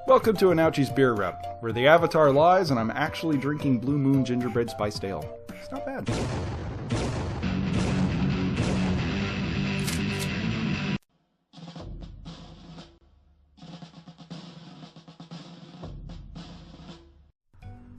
Welcome to an Ouchies beer rep, where the avatar lies and I'm actually drinking Blue Moon gingerbread spiced ale. It's not bad.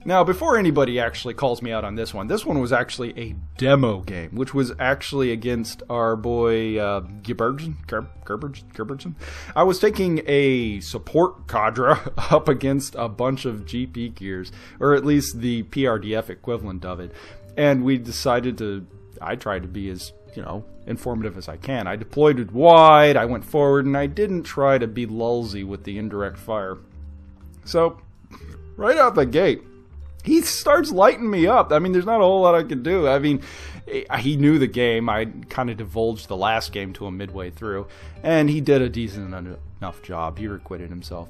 Now, before anybody actually calls me out on this one was actually a demo game, which was actually against our boy Gerbertson. I was taking a support cadre up against a bunch of GP gears, or at least the PRDF equivalent of it, and we decided to, I tried to be as, informative as I can. I deployed it wide, I went forward, and I didn't try to be lulzy with the indirect fire. So, right out the gate, he starts lighting me up. I mean, there's not a whole lot I can do. I mean, he knew the game. I kind of divulged the last game to him midway through, and he did a decent enough job. He requited himself.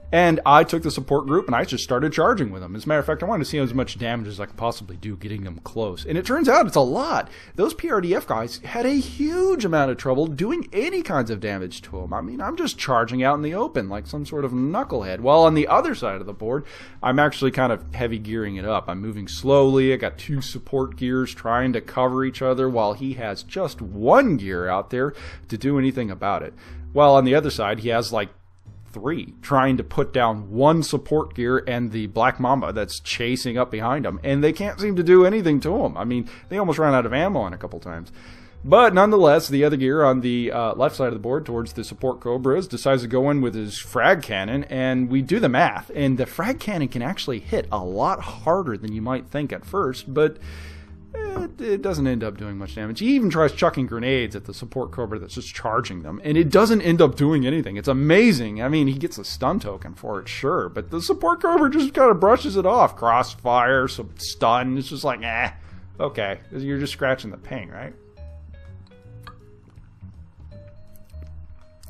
And I took the support group, and I just started charging with them. As a matter of fact, I wanted to see as much damage as I could possibly do getting them close. And it turns out it's a lot. Those PRDF guys had a huge amount of trouble doing any kinds of damage to them. I mean, I'm just charging out in the open like some sort of knucklehead. While on the other side of the board, I'm actually kind of heavy gearing it up. I'm moving slowly. I got two support gears trying to cover each other while he has just one gear out there to do anything about it. While on the other side, he has like three trying to put down one support gear and the Black Mamba that's chasing up behind him, and they can't seem to do anything to him. I mean, they almost ran out of ammo on a couple times. But nonetheless, the other gear on the left side of the board towards the support Cobras decides to go in with his frag cannon, and we do the math, and the frag cannon can actually hit a lot harder than you might think at first, but it doesn't end up doing much damage. He even tries chucking grenades at the support Cobra that's just charging them, and it doesn't end up doing anything. It's amazing. I mean, he gets a stun token for it, sure, but the support Cobra just kind of brushes it off. Crossfire, some stun. It's just like, okay. You're just scratching the paint, right?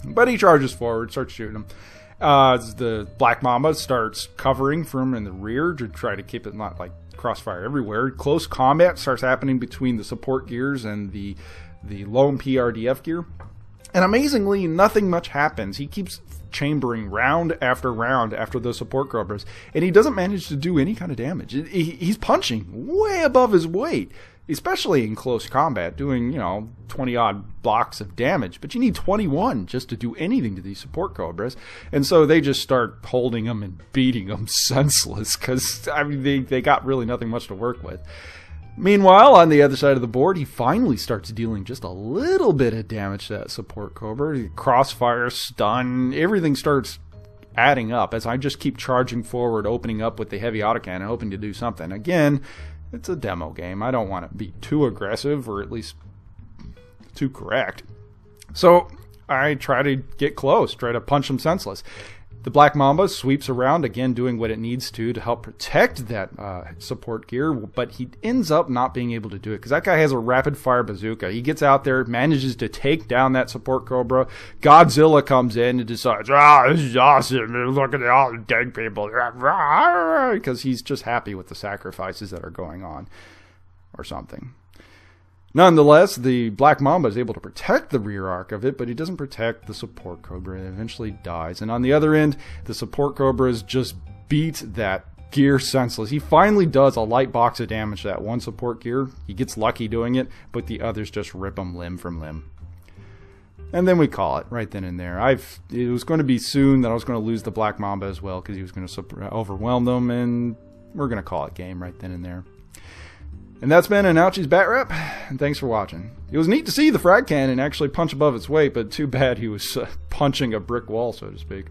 But he charges forward, starts shooting him. The Black Mamba starts covering from in the rear to try to keep it not like crossfire everywhere. Close combat starts happening between the support gears and the lone PRDF gear. And amazingly, nothing much happens. He keeps chambering round after those support Cobras, and he doesn't manage to do any kind of damage. He's punching way above his weight, especially in close combat, doing, 20-odd blocks of damage. But you need 21 just to do anything to these support Cobras. And so they just start holding them and beating them senseless, because, I mean, they got really nothing much to work with. Meanwhile, on the other side of the board, he finally starts dealing just a little bit of damage to that support Cobra. Crossfire, stun, everything starts adding up as I just keep charging forward, opening up with the heavy autocannon, hoping to do something. Again, it's a demo game. I don't want to be too aggressive, or at least too correct. So I try to get close, try to punch him senseless. The Black Mamba sweeps around, again doing what it needs to help protect that support gear, but he ends up not being able to do it because that guy has a rapid fire bazooka. He gets out there, manages to take down that support Cobra. Godzilla comes in and decides, this is awesome, look at all the dead people, because he's just happy with the sacrifices that are going on, or something. Nonetheless, the Black Mamba is able to protect the rear arc of it, but he doesn't protect the support Cobra. It eventually dies. And on the other end, the support Cobras just beat that gear senseless. He finally does a light box of damage to that one support gear. He gets lucky doing it, but the others just rip him limb from limb. And then we call it right then and there. It was going to be soon that I was going to lose the Black Mamba as well, because he was going to overwhelm them, and we're going to call it game right then and there. And that's been an Ouchies Batrep, and thanks for watching. It was neat to see the frag cannon actually punch above its weight, but too bad he was punching a brick wall, so to speak.